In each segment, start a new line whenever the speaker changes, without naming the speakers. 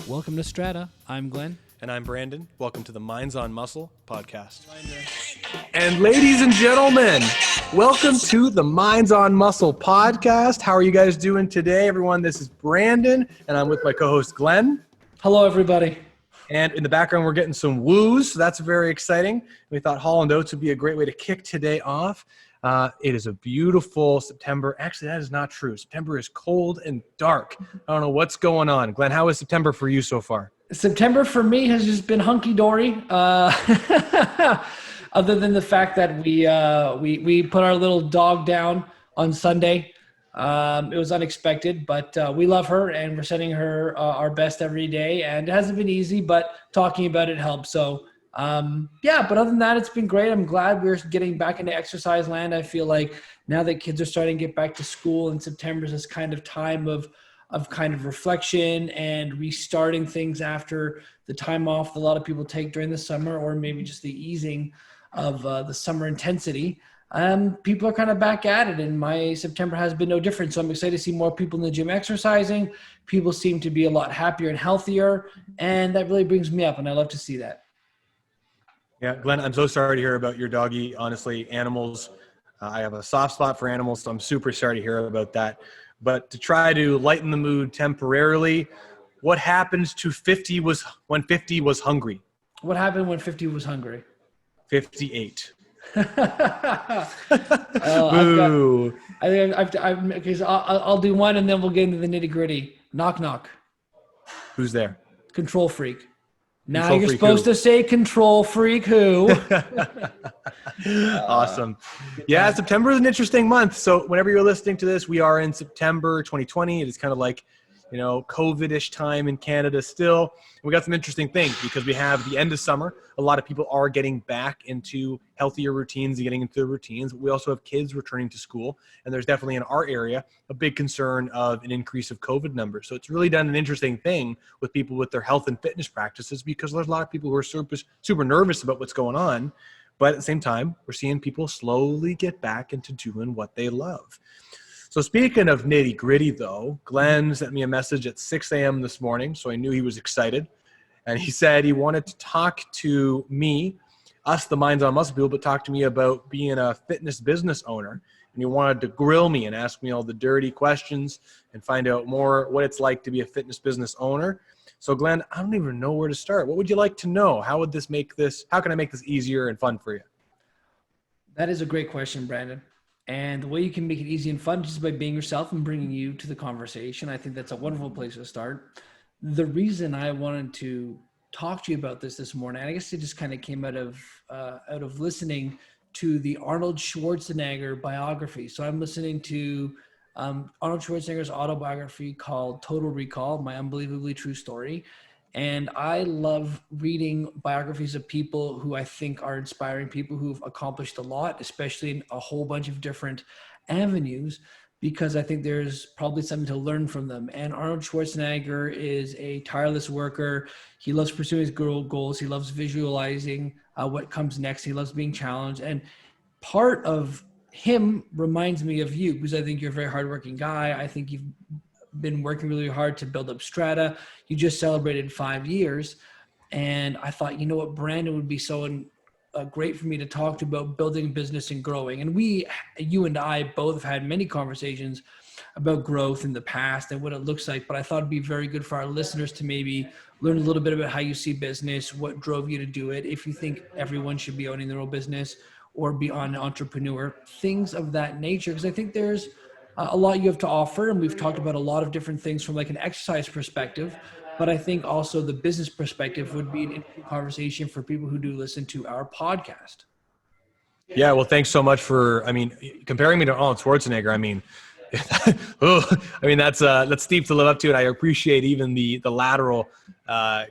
Welcome to Strata. I'm Glen.
And I'm Brandon. Welcome to the Minds on Muscle podcast.
And ladies and gentlemen, welcome to the Minds on Muscle podcast. How are you guys doing today, everyone? This is Brandon, and I'm with my co-host Glen.
Hello, everybody.
And in the background, we're getting some woos, so that's very exciting. We thought Holland Oats would be a great way to kick today off. It is a beautiful September. Actually, that is not true. September is cold and dark. I don't know what's going on. Glen, how is September for you so far?
September for me has just been hunky-dory. Other than the fact that we put our little dog down on Sunday. It was unexpected, but we love her and we're sending her our best every day. And it hasn't been easy, but talking about it helps. So but other than that, it's been great. I'm glad we're getting back into exercise land. I feel like now that kids are starting to get back to school, and September is this kind of time of kind of reflection and restarting things after the time off that a lot of people take during the summer, or maybe just the easing of the summer intensity. People are kind of back at it, and my September has been no different. So I'm excited to see more people in the gym exercising. People seem to be a lot happier and healthier, and that really brings me up, and I love to see that.
Yeah, Glen, I'm so sorry to hear about your doggy. Honestly, animals, I have a soft spot for animals, so I'm super sorry to hear about that. But to try to lighten the mood temporarily, what happens to when 50 was hungry?
What happened when 50 was hungry?
58.
Boo. Okay, so I'll do one, and then we'll get into the nitty gritty. Knock, knock.
Who's there?
Control freak. Now
Control
you're
freak
supposed
who?
to say control freak who.
Awesome. Yeah, September is an interesting month. So whenever you're listening to this, we are in September 2020. It is kind of like, COVID-ish time in Canada still. And we got some interesting things because we have the end of summer. A lot of people are getting back into healthier routines and getting into their routines. We also have kids returning to school. And there's definitely in our area a big concern of an increase of COVID numbers. So it's really done an interesting thing with people with their health and fitness practices, because there's a lot of people who are super nervous about what's going on. But at the same time, we're seeing people slowly get back into doing what they love. So speaking of nitty gritty though, Glenn sent me a message at 6 a.m. this morning. So I knew he was excited. And he said he wanted to talk to me, us, the Minds on Muscle people, but talk to me about being a fitness business owner. And he wanted to grill me and ask me all the dirty questions and find out more what it's like to be a fitness business owner. So Glenn, I don't even know where to start. What would you like to know? How can I make this easier and fun for you?
That is a great question, Brandon. And the way you can make it easy and fun is just by being yourself and bringing you to the conversation. I think that's a wonderful place to start. The reason I wanted to talk to you about this morning, and I guess it just kind of came out of listening to the Arnold Schwarzenegger biography. So I'm listening to Arnold Schwarzenegger's autobiography called Total Recall, My Unbelievably True Story. And I love reading biographies of people who I think are inspiring, people who've accomplished a lot, especially in a whole bunch of different avenues, because I think there's probably something to learn from them. And Arnold Schwarzenegger is a tireless worker. He loves pursuing his goals. He loves visualizing what comes next. He loves being challenged. And part of him reminds me of you, because I think you're a very hardworking guy. I think you've been working really hard to build up Strata. You just celebrated 5 years. And I thought, you know what, Brandon would be so great for me to talk to about building business and growing. And you and I both have had many conversations about growth in the past and what it looks like, but I thought it'd be very good for our listeners to maybe learn a little bit about how you see business, what drove you to do it, if you think everyone should be owning their own business or be an entrepreneur, things of that nature. Because I think there's a lot you have to offer, and we've talked about a lot of different things from like an exercise perspective, but I think also the business perspective would be an interesting conversation for people who do listen to our podcast.
Yeah, well, thanks so much for, comparing me to Arnold Schwarzenegger. That's steep to live up to, and I appreciate even the lateral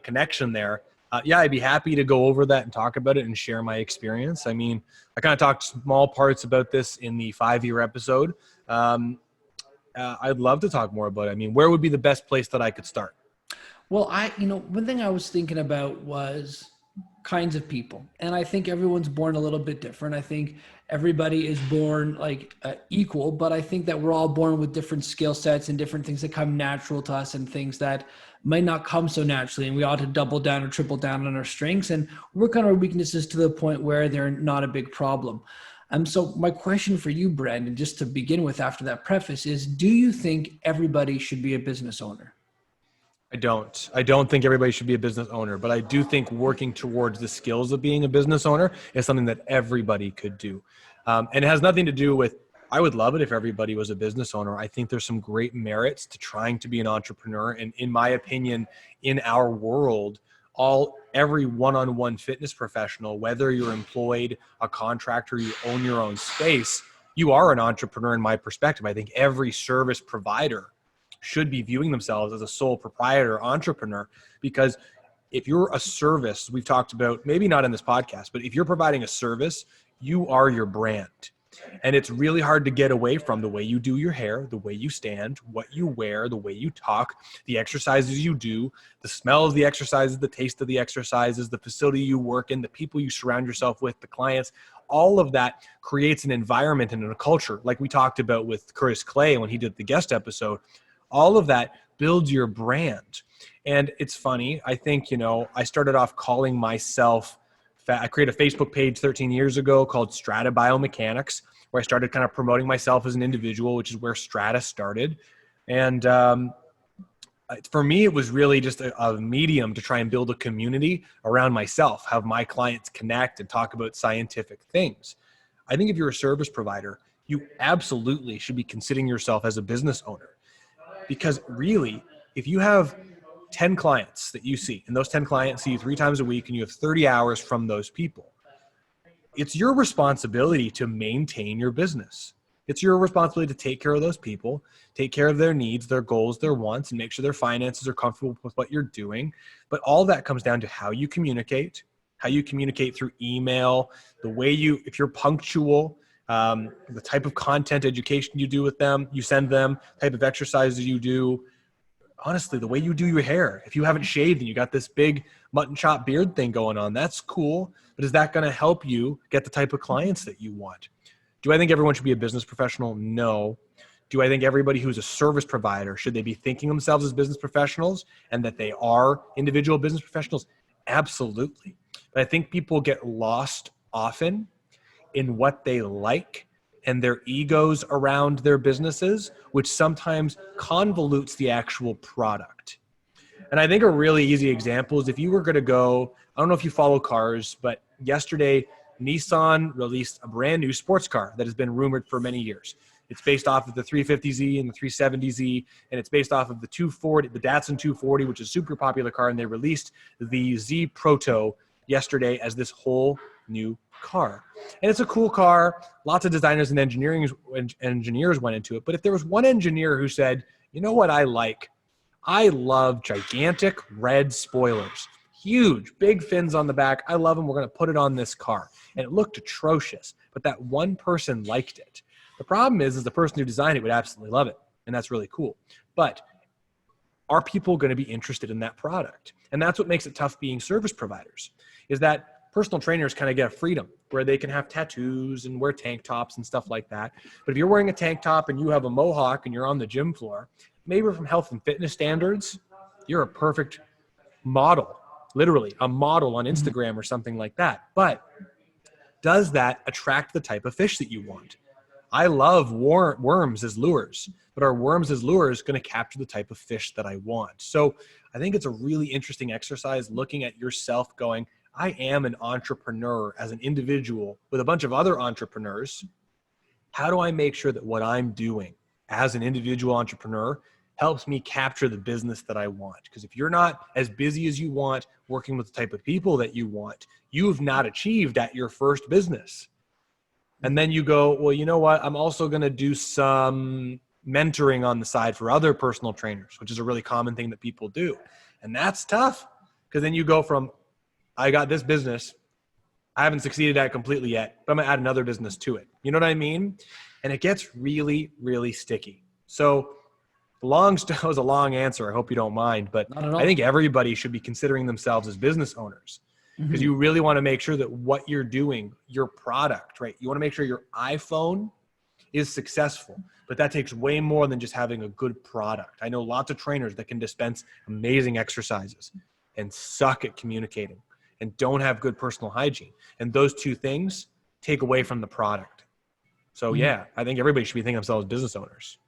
connection there. I'd be happy to go over that and talk about it and share my experience. I kind of talked small parts about this in the 5-year episode. I'd love to talk more about it. Where would be the best place that I could start?
Well, one thing I was thinking about was kinds of people. And I think everyone's born a little bit different. I think everybody is born like equal, but I think that we're all born with different skill sets and different things that come natural to us and things that might not come so naturally. And we ought to double down or triple down on our strengths and work on our weaknesses to the point where they're not a big problem. So my question for you, Brandon, just to begin with after that preface is, do you think everybody should be a business owner?
I don't. I don't think everybody should be a business owner, but I do think working towards the skills of being a business owner is something that everybody could do. And it has nothing to do with, I would love it if everybody was a business owner. I think there's some great merits to trying to be an entrepreneur. And in my opinion, in our world, every one-on-one fitness professional, whether you're employed, a contractor, you own your own space, you are an entrepreneur in my perspective. I think every service provider should be viewing themselves as a sole proprietor entrepreneur, because if you're a service, we've talked about, maybe not in this podcast, but if you're providing a service, you are your brand. And it's really hard to get away from the way you do your hair, the way you stand, what you wear, the way you talk, the exercises you do, the smell of the exercises, the taste of the exercises, the facility you work in, the people you surround yourself with, the clients. All of that creates an environment and a culture, like we talked about with Chris Clay when he did the guest episode. All of that builds your brand. And it's funny. I think, I started off calling myself, I created a Facebook page 13 years ago called Strata Biomechanics, where I started kind of promoting myself as an individual, which is where Strata started. And for me, it was really just a medium to try and build a community around myself, have my clients connect and talk about scientific things. I think if you're a service provider, you absolutely should be considering yourself as a business owner. Because really, if you have 10 clients that you see, and those 10 clients see you 3 times a week, and you have 30 hours from those people, it's your responsibility to maintain your business. It's your responsibility to take care of those people, take care of their needs, their goals, their wants, and make sure their finances are comfortable with what you're doing. But all that comes down to how you communicate through email, the way if you're punctual, the type of content education you do with them, you send them, type of exercises you do. Honestly, the way you do your hair, if you haven't shaved and you got this big mutton chop beard thing going on, that's cool. But is that going to help you get the type of clients that you want? Do I think everyone should be a business professional? No. Do I think everybody who's a service provider, should they be thinking themselves as business professionals and that they are individual business professionals? Absolutely. But I think people get lost often in what they like and their egos around their businesses, which sometimes convolutes the actual product. And I think a really easy example is if you were going to go, I don't know if you follow cars, but yesterday Nissan released a brand new sports car that has been rumored for many years. It's based off of the 350Z and the 370Z, and it's based off of the Datsun 240, which is a super popular car, and they released the Z Proto yesterday as this whole new car. And it's a cool car. Lots of designers and engineers went into it. But if there was one engineer who said, you know what I like? I love gigantic red spoilers. Huge, big fins on the back. I love them. We're going to put it on this car. And it looked atrocious, but that one person liked it. The problem is the person who designed it would absolutely love it. And that's really cool. But are people going to be interested in that product? And that's what makes it tough being service providers, is that personal trainers kind of get a freedom where they can have tattoos and wear tank tops and stuff like that. But if you're wearing a tank top and you have a mohawk and you're on the gym floor, maybe from health and fitness standards, you're a perfect model, literally a model on Instagram or something like that. But does that attract the type of fish that you want? I love worms as lures, but are worms as lures going to capture the type of fish that I want? So I think it's a really interesting exercise looking at yourself going, I am an entrepreneur as an individual with a bunch of other entrepreneurs. How do I make sure that what I'm doing as an individual entrepreneur helps me capture the business that I want? Because if you're not as busy as you want, working with the type of people that you want, you have not achieved at your first business. And then you go, well, you know what? I'm also going to do some mentoring on the side for other personal trainers, which is a really common thing that people do. And that's tough, because then you go from, I got this business, I haven't succeeded at it completely yet, but I'm going to add another business to it. You know what I mean? And it gets really, really sticky. So that was a long answer. I hope you don't mind, but
Not at all.
I think everybody should be considering themselves as business owners. because you really want to make sure that what you're doing, your product, right? You want to make sure your iPhone is successful, but that takes way more than just having a good product. I know lots of trainers that can dispense amazing exercises and suck at communicating and don't have good personal hygiene. And those two things take away from the product. So yeah, I think everybody should be thinking of themselves as business owners.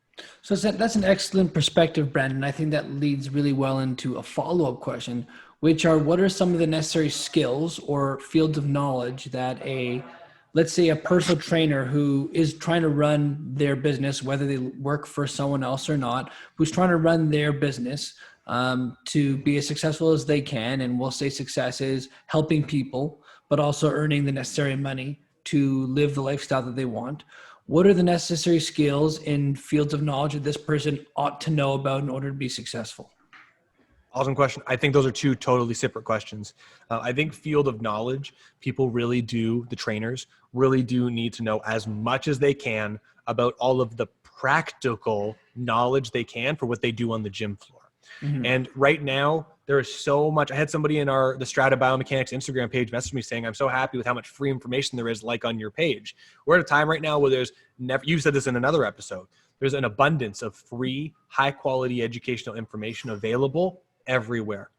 So that's an excellent perspective, Brandon. I think that leads really well into a follow-up question, which are, what are some of the necessary skills or fields of knowledge that let's say a personal trainer who is trying to run their business, whether they work for someone else or not, who's trying to run their business to be as successful as they can. And we'll say success is helping people, but also earning the necessary money to live the lifestyle that they want. What are the necessary skills in fields of knowledge that this person ought to know about in order to be successful?
Awesome question. I think those are two totally separate questions. I think field of knowledge, people really do, the trainers really do need to know as much as they can about all of the practical knowledge they can for what they do on the gym floor. And right now, there is so much. I had somebody in the Strata Biomechanics Instagram page message me saying, I'm so happy with how much free information there is, like on your page. We're at a time right now where there's never, you said this in another episode, there's an abundance of free, high quality educational information available everywhere.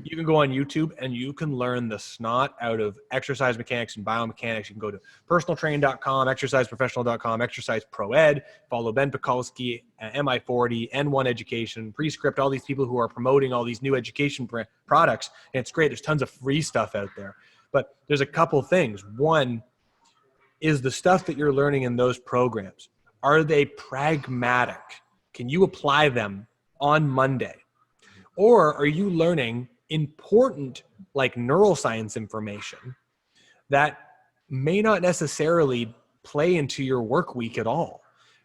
You can go on YouTube and you can learn the snot out of exercise mechanics and biomechanics. You can go to personaltrain.com, exerciseprofessional.com, exercise pro ed, follow Ben Pekulski, MI40, N1 Education, Prescript, all these people who are promoting all these new education products. And it's great. There's tons of free stuff out there. But there's a couple things. One is the stuff that you're learning in those programs. Are they pragmatic? Can you apply them on Monday? Or are you learning important like neuroscience information that may not necessarily play into your work week at all?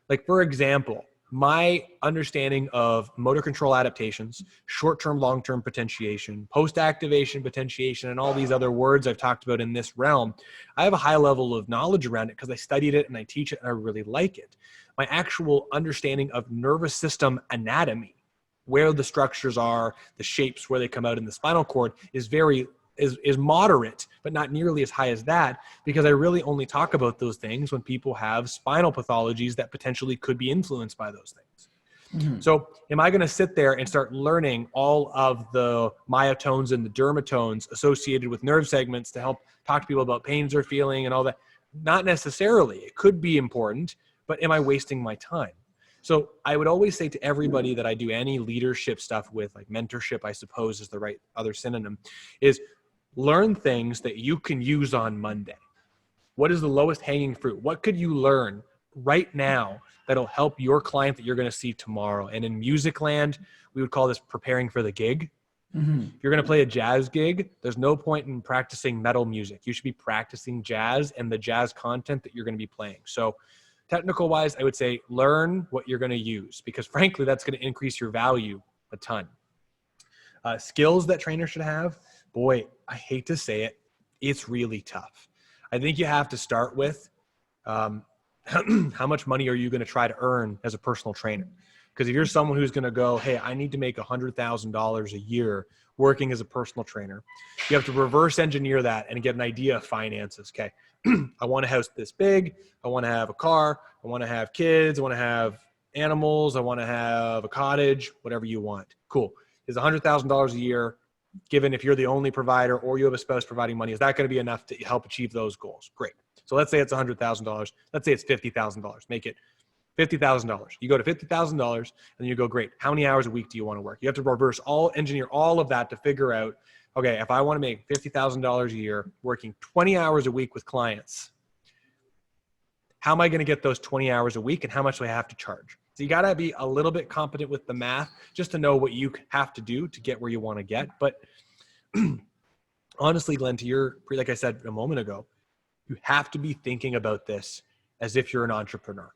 Like, for example, my understanding of motor control adaptations, short-term, long-term potentiation, post-activation potentiation, and all these other words I've talked about in this realm, I have a high level of knowledge around it because I studied it and I teach it and I really like it. My actual understanding of nervous system anatomy, where the structures are, the shapes, where they come out in the spinal cord is moderate, but not nearly as high as that, because I really only talk about those things when people have spinal pathologies that potentially could be influenced by those things. So am I going to sit there and start learning all of the myotones and the dermatones associated with nerve segments to help talk to people about pains they're feeling and all that? Not necessarily. It could be important, but am I wasting my time? So I would always say to everybody that I do any leadership stuff with, like mentorship, I suppose is the right other synonym, is learn things that you can use on Monday. What is the lowest hanging fruit? What could you learn right now that'll help your client that you're going to see tomorrow? And in music land, we would call this preparing for the gig. If you're going to play a jazz gig, there's no point in practicing metal music. You should be practicing jazz and the jazz content that you're going to be playing. So technical wise, I would say learn what you're going to use, because frankly, that's going to increase your value a ton. Skills that trainers should have, boy, I hate to say it, it's really tough. I think you have to start with how much money are you going to try to earn as a personal trainer? Because if you're someone who's going to go, hey, I need to make $100,000 a year working as a personal trainer, you have to reverse engineer that and get an idea of finances. Okay, I want a house this big. I want to have a car. I want to have kids. I want to have animals. I want to have a cottage, whatever you want. Cool. Is $100,000 a year, given if you're the only provider or you have a spouse providing money, is that going to be enough to help achieve those goals? Great. So let's say it's $100,000. Let's say it's $50,000. Make it $50,000. You go to $50,000 and you go, great. How many hours a week do you want to work? You have to engineer all of that to figure out, okay, if I want to make $50,000 a year working 20 hours a week with clients, how am I going to get those 20 hours a week and how much do I have to charge? So you got to be a little bit competent with the math just to know what you have to do to get where you want to get. But honestly, Glenn, like I said a moment ago, you have to be thinking about this as if you're an entrepreneur.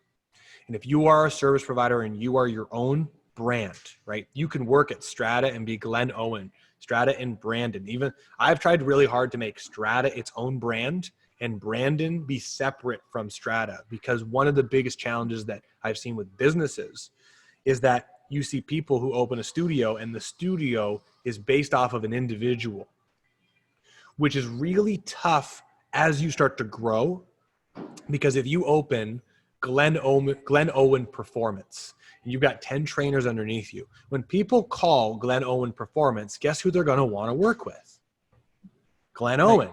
And if you are a service provider and you are your own brand, right? You can work at Strata and be Glen Owen, Strata and Brandon. Even I've tried really hard to make Strata its own brand and Brandon be separate from Strata, because one of the biggest challenges that I've seen with businesses is that you see people who open a studio and the studio is based off of an individual. which is really tough as you start to grow. Because if you open Glen Owen Performance, and you've got 10 trainers underneath you, when people call Glen Owen Performance, guess who they're going to want to work with? Glen Owen.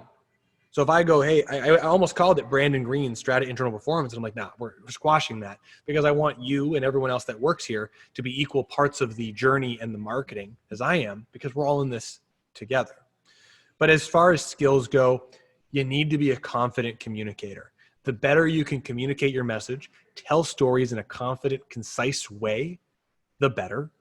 So if I go, hey, I almost called it Brandon Green Strata Internal Performance. And I'm like, nah, we're squashing that, because I want you and everyone else that works here to be equal parts of the journey and the marketing as I am, because we're all in this together. But as far as skills go, you need to be a confident communicator. The better you can communicate your message, tell stories in a confident, concise way, the better.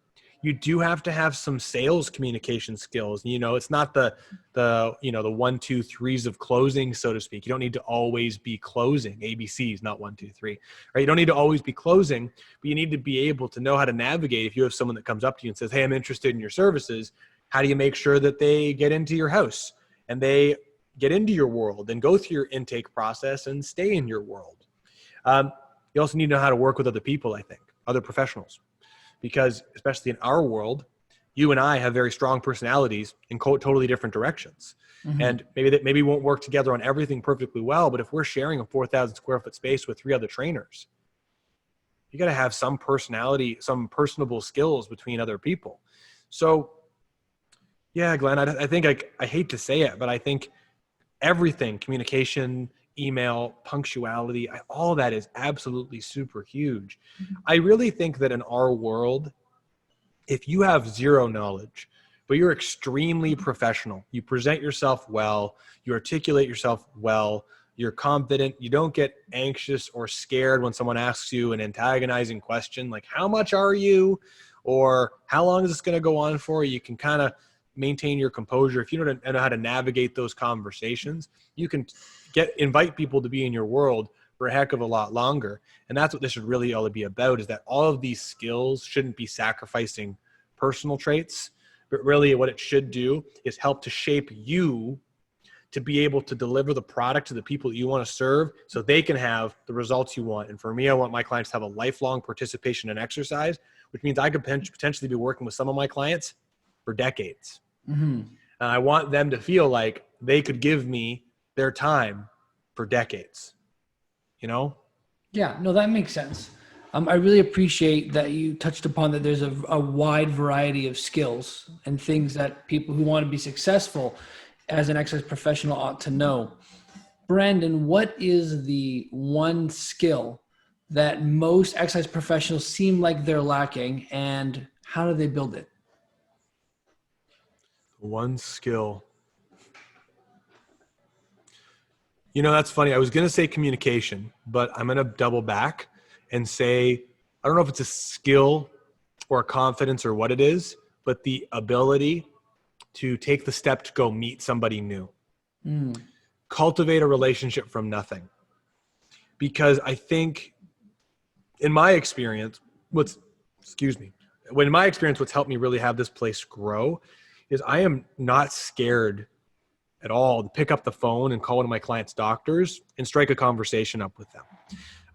You do have to have some sales communication skills. It's not the 1, 2, 3s of closing, so to speak. You don't need to always be closing. ABCs, not 1, 2, 3. Right? You don't need to always be closing, but you need to be able to know how to navigate. If you have someone that comes up to you and says, hey, I'm interested in your services, how do you make sure that they get into your house and they get into your world and go through your intake process and stay in your world? You also need to know how to work with other people, I think, other professionals. Because especially in our world, you and I have very strong personalities in totally different directions. Mm-hmm. And maybe we won't work together on everything perfectly well, but if we're sharing a 4,000 square foot space with 3 other trainers, you got to have some personality, some personable skills between other people. So yeah, Glenn, I think I hate to say it, but I think everything, communication, email, punctuality, all that is absolutely super huge. Mm-hmm. I really think that in our world, if you have zero knowledge, but you're extremely professional, you present yourself well, you articulate yourself well, you're confident, you don't get anxious or scared when someone asks you an antagonizing question like, how much are you? Or how long is this going to go on for? You can kind of maintain your composure. If you don't know how to navigate those conversations, you can invite people to be in your world for a heck of a lot longer. And that's what this should really all be about, is that all of these skills shouldn't be sacrificing personal traits, but really what it should do is help to shape you to be able to deliver the product to the people that you want to serve so they can have the results you want. And for me, I want my clients to have a lifelong participation in exercise, which means I could potentially be working with some of my clients for decades. Mm-hmm. And I want them to feel like they could give me their time for decades,
Yeah, no, that makes sense. I really appreciate that you touched upon that there's a wide variety of skills and things that people who want to be successful as an exercise professional ought to know. Brandon, what is the one skill that most exercise professionals seem like they're lacking, and how do they build it?
One skill. That's funny. I was going to say communication, but I'm going to double back and say, I don't know if it's a skill or a confidence or what it is, but the ability to take the step to go meet somebody new. Cultivate a relationship from nothing. Because I think in my experience, what's helped me really have this place grow is I am not scared at all to pick up the phone and call one of my clients' doctors and strike a conversation up with them.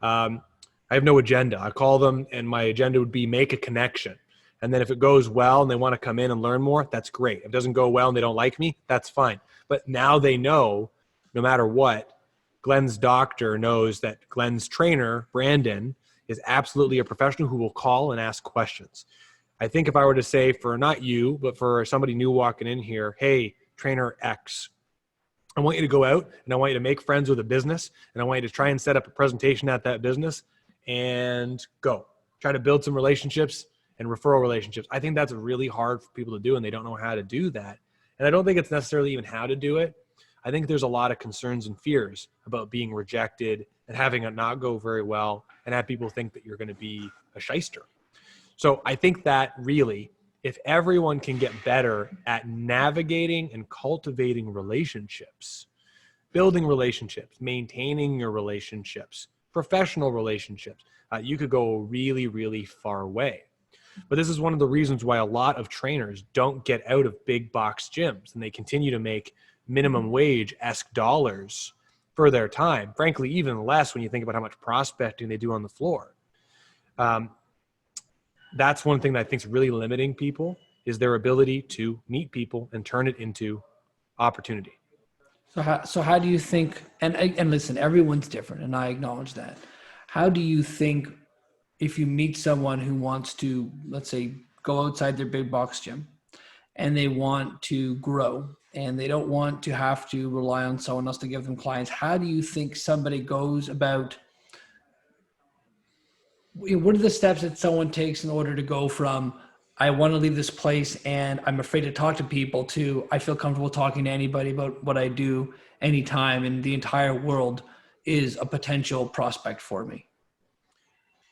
I have no agenda. I call them and my agenda would be make a connection. And then if it goes well and they want to come in and learn more, that's great. If it doesn't go well and they don't like me, that's fine. But now they know, no matter what, Glen's doctor knows that Glen's trainer, Brandon, is absolutely a professional who will call and ask questions. I think if I were to say for not you, but for somebody new walking in here, hey, trainer X, I want you to go out and I want you to make friends with a business and I want you to try and set up a presentation at that business and go. Try to build some relationships and referral relationships. I think that's really hard for people to do and they don't know how to do that. And I don't think it's necessarily even how to do it. I think there's a lot of concerns and fears about being rejected and having it not go very well and have people think that you're going to be a shyster. So I think that really, if everyone can get better at navigating and cultivating relationships, building relationships, maintaining your relationships, professional relationships, you could go a really, really far way. But this is one of the reasons why a lot of trainers don't get out of big box gyms and they continue to make minimum wage-esque dollars for their time. Frankly, even less when you think about how much prospecting they do on the floor. That's one thing that I think is really limiting people is their ability to meet people and turn it into opportunity.
So how do you think, and listen, everyone's different and I acknowledge that. How do you think if you meet someone who wants to, let's say, go outside their big box gym and they want to grow and they don't want to have to rely on someone else to give them clients, how do you think somebody goes about, what are the steps that someone takes in order to go from, I want to leave this place and I'm afraid to talk to people, to I feel comfortable talking to anybody about what I do anytime and the entire world is a potential prospect for me?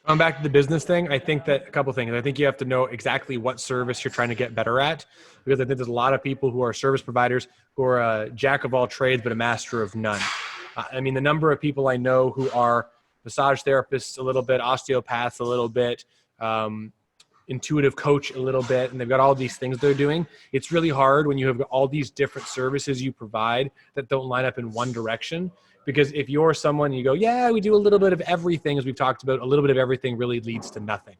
Going back to the business thing, I think that a couple things. I think you have to know exactly what service you're trying to get better at, because I think there's a lot of people who are service providers who are a jack of all trades but a master of none. I mean, the number of people I know who are massage therapists a little bit, osteopaths a little bit, intuitive coach a little bit, and they've got all these things they're doing. It's really hard when you have all these different services you provide that don't line up in one direction. Because if you're someone and you go, yeah, we do a little bit of everything, as we've talked about, a little bit of everything really leads to nothing.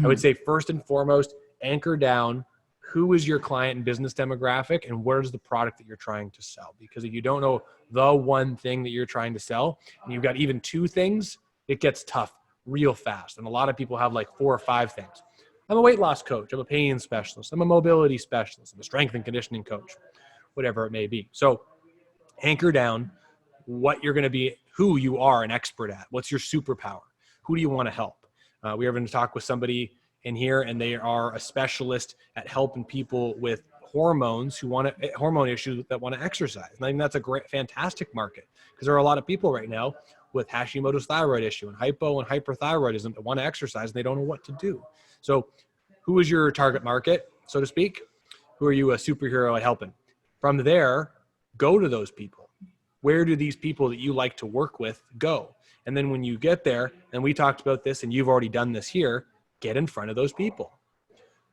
I would say first and foremost, anchor down who is your client and business demographic and what is the product that you're trying to sell. Because if you don't know the one thing that you're trying to sell and you've got even two things, it gets tough real fast. And a lot of people have like 4 or 5 things. I'm a weight loss coach. I'm a pain specialist. I'm a mobility specialist. I'm a strength and conditioning coach, whatever it may be. So anchor down what you're going to be, who you are an expert at. What's your superpower? Who do you want to help? We are going to talk with somebody in here, and they are a specialist at helping people with hormones who want to, hormone issues that want to exercise. And I think that's a great, fantastic market, because there are a lot of people right now with Hashimoto's thyroid issue and hypo and hyperthyroidism that want to exercise and they don't know what to do. So who is your target market, so to speak? Who are you a superhero at helping? From there, go to those people. Where do these people that you like to work with go? And then when you get there, and we talked about this and you've already done this here, get in front of those people.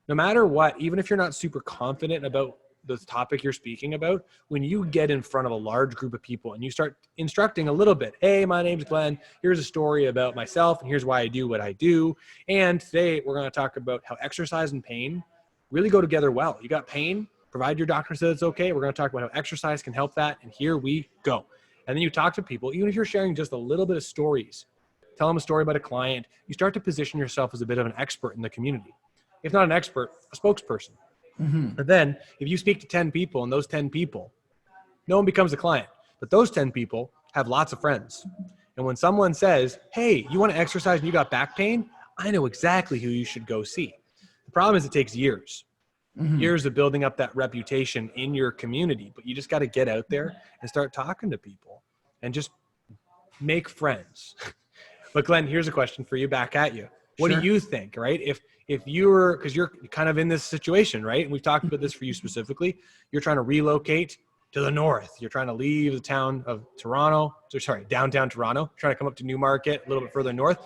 No matter what, even if you're not super confident about the topic you're speaking about, when you get in front of a large group of people and you start instructing a little bit, hey, my name's Glen, here's a story about myself and here's why I do what I do. And today we're going to talk about how exercise and pain really go together well. You got pain, provide your doctor says it's okay. We're going to talk about how exercise can help that. And here we go. And then you talk to people, even if you're sharing just a little bit of stories, tell them a story about a client. You start to position yourself as a bit of an expert in the community. If not an expert, a spokesperson. And then if you speak to 10 people and those 10 people, no one becomes a client, but those 10 people have lots of friends. And when someone says, hey, you want to exercise and you got back pain, I know exactly who you should go see. The problem is it takes years. Years of building up that reputation in your community, but you just got to get out there and start talking to people and just make friends. But Glenn, here's a question for you, back at you. What do you think, right? If you're, because you're kind of in this situation, right? And we've talked about this for you specifically. You're trying to relocate to the north. You're trying to leave the town of Toronto, downtown Toronto, trying to come up to Newmarket, a little bit further north.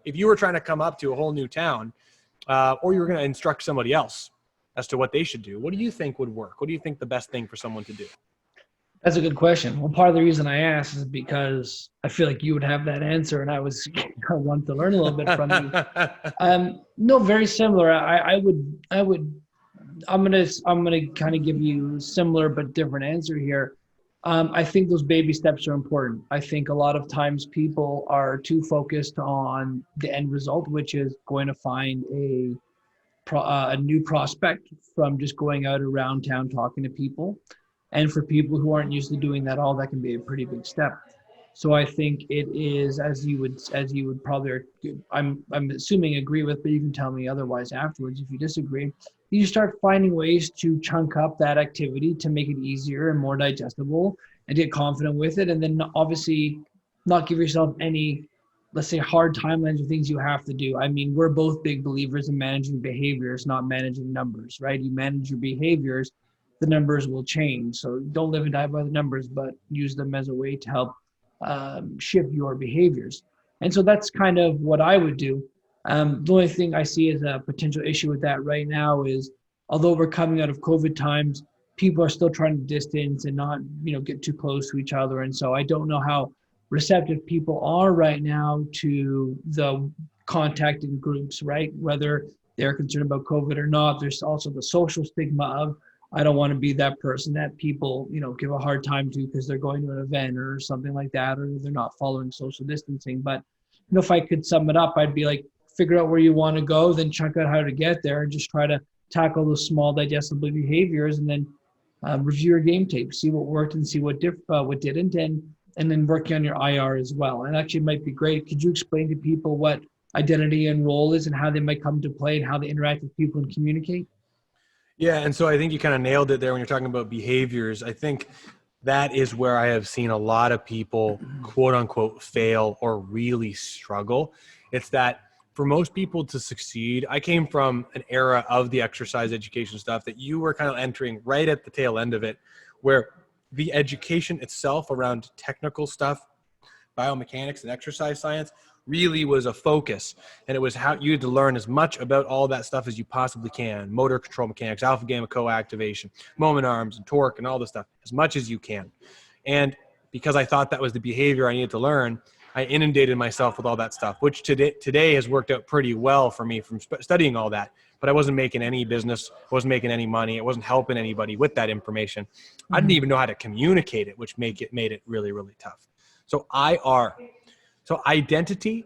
If you were trying to come up to a whole new town, or you were going to instruct somebody else as to what they should do, what do you think would work? What do you think the best thing for someone to do?
That's a good question. Well, part of the reason I asked is because I feel like you would have that answer, and I want to learn a little bit from you. No, very similar. I'm gonna kind of give you similar but different answer here. I think those baby steps are important. I think a lot of times people are too focused on the end result, which is going to find a new prospect from just going out around town talking to people. And for people who aren't used to doing that, all that can be a pretty big step. So I think it is, as you would probably, I'm assuming agree with, but you can tell me otherwise afterwards if you disagree. You start finding ways to chunk up that activity to make it easier and more digestible and get confident with it. And then obviously not give yourself any, let's say, hard timelines or things you have to do. I mean, we're both big believers in managing behaviors, not managing numbers, right? You manage your behaviors, the numbers will change. So don't live and die by the numbers, but use them as a way to help shift your behaviors. And so that's kind of what I would do. The only thing I see as a potential issue with that right now is, although we're coming out of COVID times, people are still trying to distance and not, get too close to each other. And so I don't know how receptive people are right now to the contact in groups, right? Whether they're concerned about COVID or not. There's also the social stigma of, I don't want to be that person that people, give a hard time to because they're going to an event or something like that, or they're not following social distancing. But, if I could sum it up, I'd be like, figure out where you want to go, then check out how to get there, and just try to tackle those small digestible behaviors, and then review your game tape, see what worked and see what didn't, and then working on your IR as well. And actually, it might be great. Could you explain to people what identity and role is and how they might come to play and how they interact with people and communicate?
Yeah. And so I think you kind of nailed it there when you're talking about behaviors. I think that is where I have seen a lot of people, quote unquote, fail or really struggle. It's that for most people to succeed, I came from an era of the exercise education stuff that you were kind of entering right at the tail end of it, where the education itself around technical stuff, biomechanics and exercise science really was a focus. And it was how you had to learn as much about all that stuff as you possibly can: motor control mechanics, alpha gamma co-activation, moment arms and torque and all this stuff, as much as you can. And because I thought that was the behavior I needed to learn, I inundated myself with all that stuff, which today has worked out pretty well for me from studying all that. But I wasn't making any business, wasn't making any money. It wasn't helping anybody with that information. I didn't even know how to communicate it, which made it really, really tough. So identity,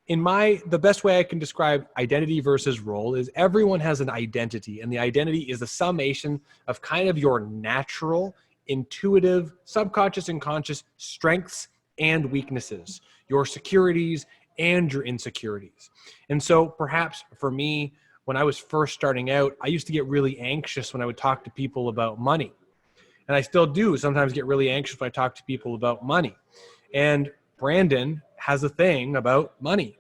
the best way I can describe identity versus role is everyone has an identity, and the identity is the summation of kind of your natural, intuitive, subconscious and conscious strengths and weaknesses, your securities and your insecurities. And so perhaps for me, when I was first starting out, I used to get really anxious when I would talk to people about money. And I still do sometimes get really anxious when I talk to people about money. And Brandon has a thing about money,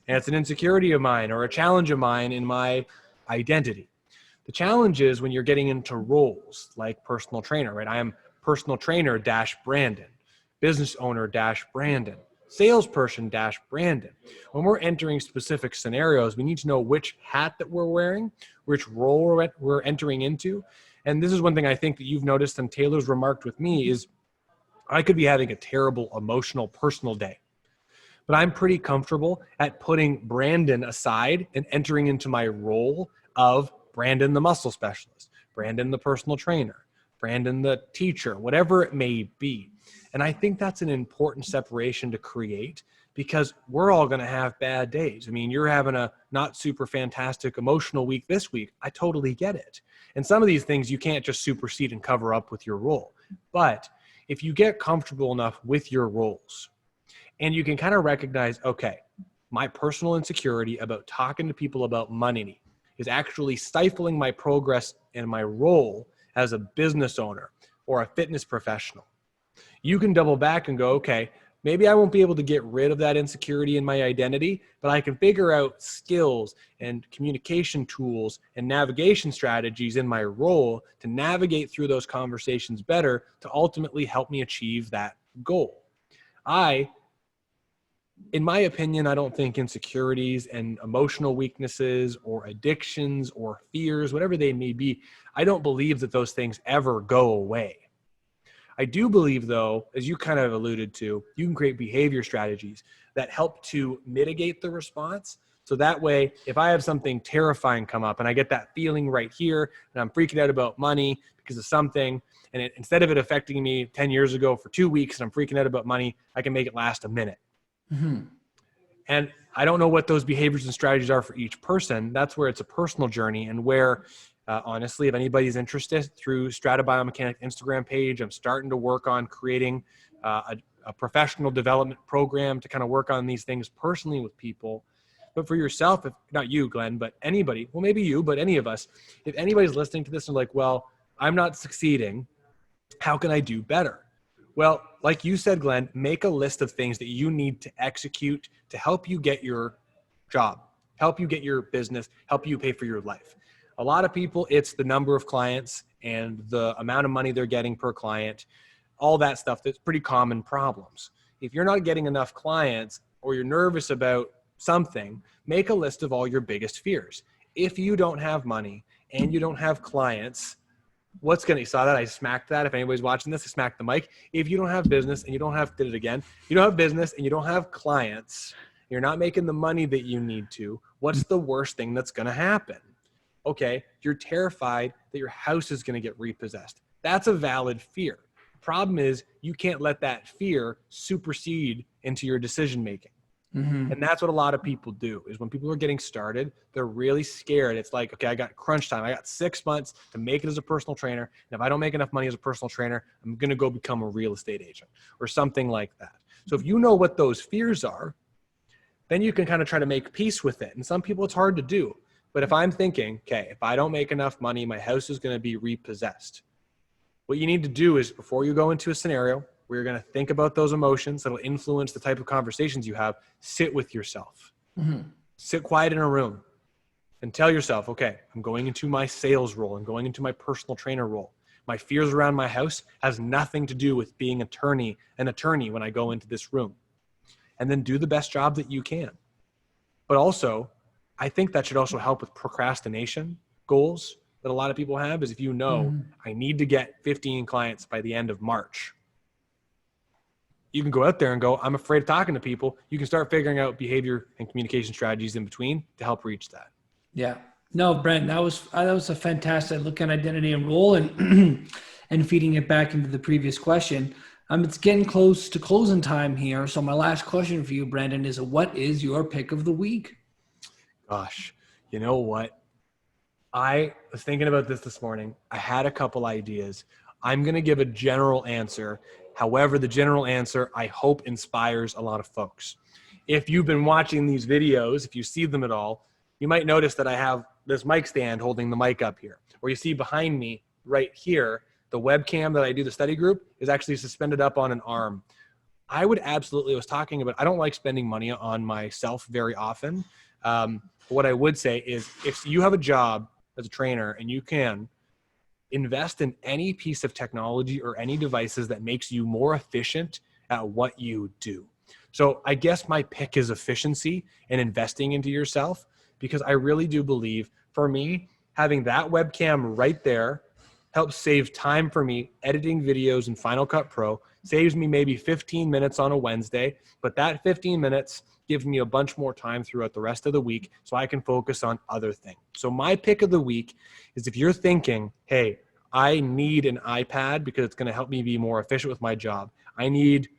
and it's an insecurity of mine or a challenge of mine in my identity. The challenge is when you're getting into roles like personal trainer, right? I am personal trainer - Brandon, business owner - Brandon, salesperson - Brandon. When we're entering specific scenarios, we need to know which hat that we're wearing, which role we're entering into. And this is one thing I think that you've noticed and Taylor's remarked with me is I could be having a terrible emotional personal day, but I'm pretty comfortable at putting Brandon aside and entering into my role of Brandon, the muscle specialist, Brandon, the personal trainer, Brandon, the teacher, whatever it may be. And I think that's an important separation to create because we're all going to have bad days. I mean, you're having a not super fantastic emotional week this week. I totally get it. And some of these things you can't just supersede and cover up with your role. But if you get comfortable enough with your roles and you can kind of recognize, okay, my personal insecurity about talking to people about money is actually stifling my progress in my role as a business owner or a fitness professional. You can double back and go, okay, maybe I won't be able to get rid of that insecurity in my identity, but I can figure out skills and communication tools and navigation strategies in my role to navigate through those conversations better to ultimately help me achieve that goal. In my opinion, I don't think insecurities and emotional weaknesses or addictions or fears, whatever they may be, I don't believe that those things ever go away. I do believe, though, as you kind of alluded to, you can create behavior strategies that help to mitigate the response. So that way, if I have something terrifying come up and I get that feeling right here and I'm freaking out about money because of something, and instead of it affecting me 10 years ago for 2 weeks and I'm freaking out about money, I can make it last a minute. Mm-hmm. And I don't know what those behaviors and strategies are for each person. That's where it's a personal journey and where honestly, if anybody's interested, through Strata Biomechanics Instagram page, I'm starting to work on creating a professional development program to kind of work on these things personally with people. But for yourself, if not you, Glenn, but anybody, well, maybe you, but any of us, if anybody's listening to this and like, well, I'm not succeeding, how can I do better? Well, like you said, Glenn, make a list of things that you need to execute to help you get your job, help you get your business, help you pay for your life. A lot of people, it's the number of clients and the amount of money they're getting per client, all that stuff. That's pretty common problems. If you're not getting enough clients or you're nervous about something, make a list of all your biggest fears. If you don't have money and you don't have clients, what's going to, you saw that? I smacked that. If anybody's watching this, I smacked the mic. If you don't have business and you don't have, did it again. You don't have business and you don't have clients, you're not making the money that you need to, what's the worst thing that's going to happen? Okay, you're terrified that your house is going to get repossessed. That's a valid fear. Problem is, you can't let that fear supersede into your decision making.
Mm-hmm.
And that's what a lot of people do, is when people are getting started, they're really scared. It's like, okay, I got crunch time. I got 6 months to make it as a personal trainer. And if I don't make enough money as a personal trainer, I'm going to go become a real estate agent or something like that. So if you know what those fears are, then you can kind of try to make peace with it. And some people, it's hard to do. But if I'm thinking, okay, if I don't make enough money, my house is going to be repossessed. What you need to do is, before you go into a scenario where you're going to think about those emotions that will influence the type of conversations you have, sit with yourself.
Mm-hmm.
Sit quiet in a room and tell yourself, okay, I'm going into my sales role. I'm going into my personal trainer role. My fears around my house has nothing to do with being an attorney when I go into this room. And then do the best job that you can. But also, I think that should also help with procrastination goals that a lot of people have, is if you know, I need to get 15 clients by the end of March. You can go out there and go, I'm afraid of talking to people. You can start figuring out behavior and communication strategies in between to help reach that.
Yeah. No, Brent, that was a fantastic look at identity and role, and and feeding it back into the previous question. It's getting close to closing time here. So my last question for you, Brandon, is what is your pick of the week?
Gosh, you know what? I was thinking about this morning. I had a couple ideas. I'm going to give a general answer. However, the general answer, I hope, inspires a lot of folks. If you've been watching these videos, if you see them at all, you might notice that I have this mic stand holding the mic up here. Or you see behind me right here, the webcam that I do the study group is actually suspended up on an arm. I was talking about, I don't like spending money on myself very often. What I would say is, if you have a job as a trainer and you can invest in any piece of technology or any devices that makes you more efficient at what you do. So I guess my pick is efficiency and investing into yourself, because I really do believe, for me, having that webcam right there helps save time for me. Editing videos in Final Cut Pro saves me maybe 15 minutes on a Wednesday, but that 15 minutes gives me a bunch more time throughout the rest of the week so I can focus on other things. So my pick of the week is, if you're thinking, hey, I need an iPad because it's going to help me be more efficient with my job. I need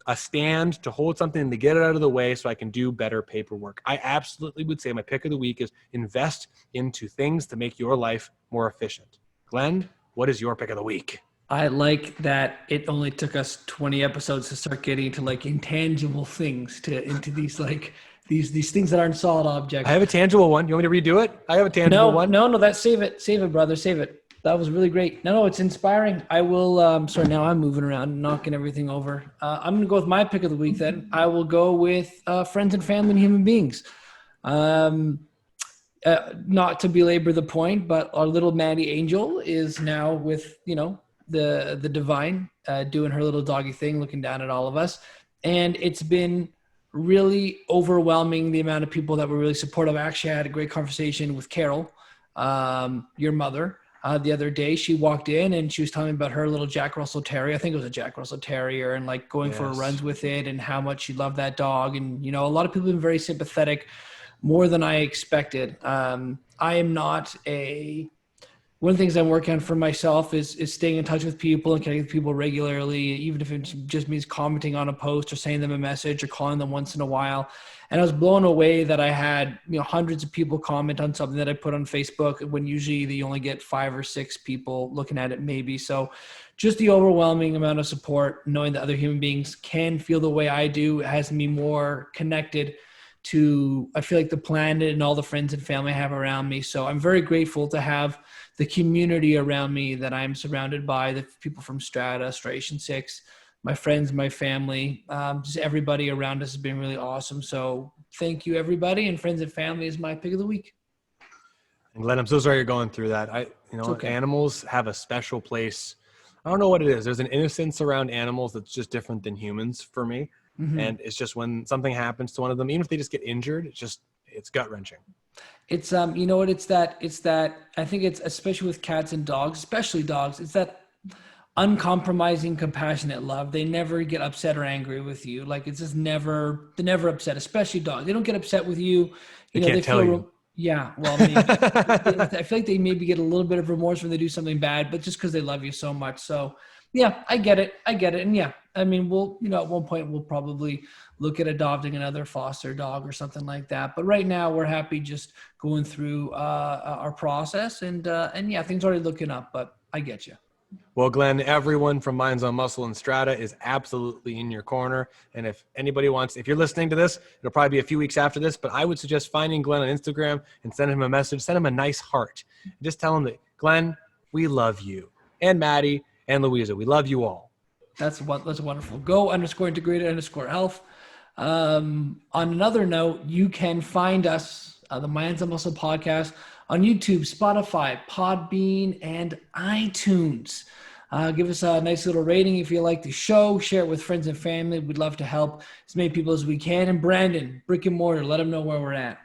a stand to hold something to get it out of the way so I can do better paperwork. I absolutely would say my pick of the week is invest into things to make your life more efficient. Glenn, what is your pick of the week?
I like that it only took us 20 episodes to start getting to like intangible things, into these like these things that aren't solid objects.
I have a tangible one. You want me to redo it? I have a tangible one.
No, that save it, brother. Save it. That was really great. No, it's inspiring. I will, sorry, now I'm moving around, knocking everything over. I'm going to go with my pick of the week then. I will go with friends and family and human beings. Not to belabor the point, but our little Maddie Angel is now with, the divine, doing her little doggy thing, looking down at all of us. And it's been really overwhelming, the amount of people that were really supportive. Actually, I had a great conversation with Carol, your mother, the other day. She walked in and she was telling me about her little Jack Russell Terrier. I think it was a Jack Russell Terrier, and like going for runs with it and how much she loved that dog. And, a lot of people have been very sympathetic, more than I expected. I am not one of the things I'm working on for myself is staying in touch with people and connecting with people regularly, even if it just means commenting on a post or sending them a message or calling them once in a while. And I was blown away that I had, hundreds of people comment on something that I put on Facebook, when usually you only get 5 or 6 people looking at it maybe. So just the overwhelming amount of support, knowing that other human beings can feel the way I do, has me more connected to, I feel like, the planet and all the friends and family I have around me. So I'm very grateful to have the community around me that I'm surrounded by, the people from Strata, Stration 6, my friends, my family, just everybody around us has been really awesome. So thank you, everybody, and friends and family is my pick of the week.
And Glenn, I'm so sorry you're going through that. Okay. Animals have a special place. I don't know what it is. There's an innocence around animals that's just different than humans for me. Mm-hmm. And it's just, when something happens to one of them, even if they just get injured, it's gut wrenching. It's,
it's that, I think it's, especially with cats and dogs, especially dogs, it's that uncompromising, compassionate love. They never get upset or angry with you. Like, it's just they're never upset, especially dogs. They don't get upset with you.
They can't tell you.
Yeah, well, maybe. I feel like they maybe get a little bit of remorse when they do something bad, but just because they love you so much. So, yeah, I get it. And yeah, I mean, we'll, at one point we'll probably look at adopting another foster dog or something like that. But right now we're happy just going through our process, and yeah, things are already looking up. But I get you.
Well, Glenn, everyone from Minds on Muscle and Strata is absolutely in your corner. And if anybody wants, if you're listening to this, it'll probably be a few weeks after this, but I would suggest finding Glenn on Instagram and send him a message, send him a nice heart. And just tell him that, Glenn, we love you. And Maddie and Louisa, we love you all.
That's wonderful. Go_integrated_health. On another note, you can find us, the Minds on Muscle podcast, on YouTube, Spotify, Podbean, and iTunes. Give us a nice little rating if you like the show. Share it with friends and family. We'd love to help as many people as we can. And Brandon, brick and mortar, let them know where we're at.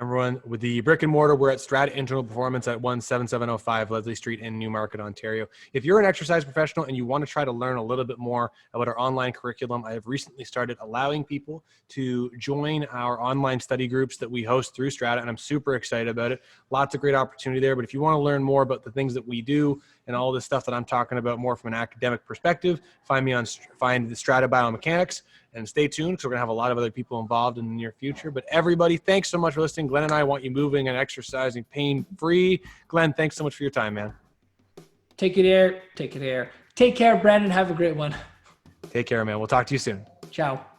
Everyone, with the brick and mortar, we're at Strata Internal Performance at 17705 Leslie Street in Newmarket, Ontario. If you're an exercise professional and you want to try to learn a little bit more about our online curriculum, I have recently started allowing people to join our online study groups that we host through Strata, and I'm super excited about it. Lots of great opportunity there. But if you want to learn more about the things that we do and all this stuff that I'm talking about more from an academic perspective, find the Strata Biomechanics. And stay tuned because we're going to have a lot of other people involved in the near future. But everybody, thanks so much for listening. Glenn and I want you moving and exercising pain-free. Glenn, thanks so much for your time, man.
Take it air. Take care, Brandon. Have a great one.
Take care, man. We'll talk to you soon.
Ciao.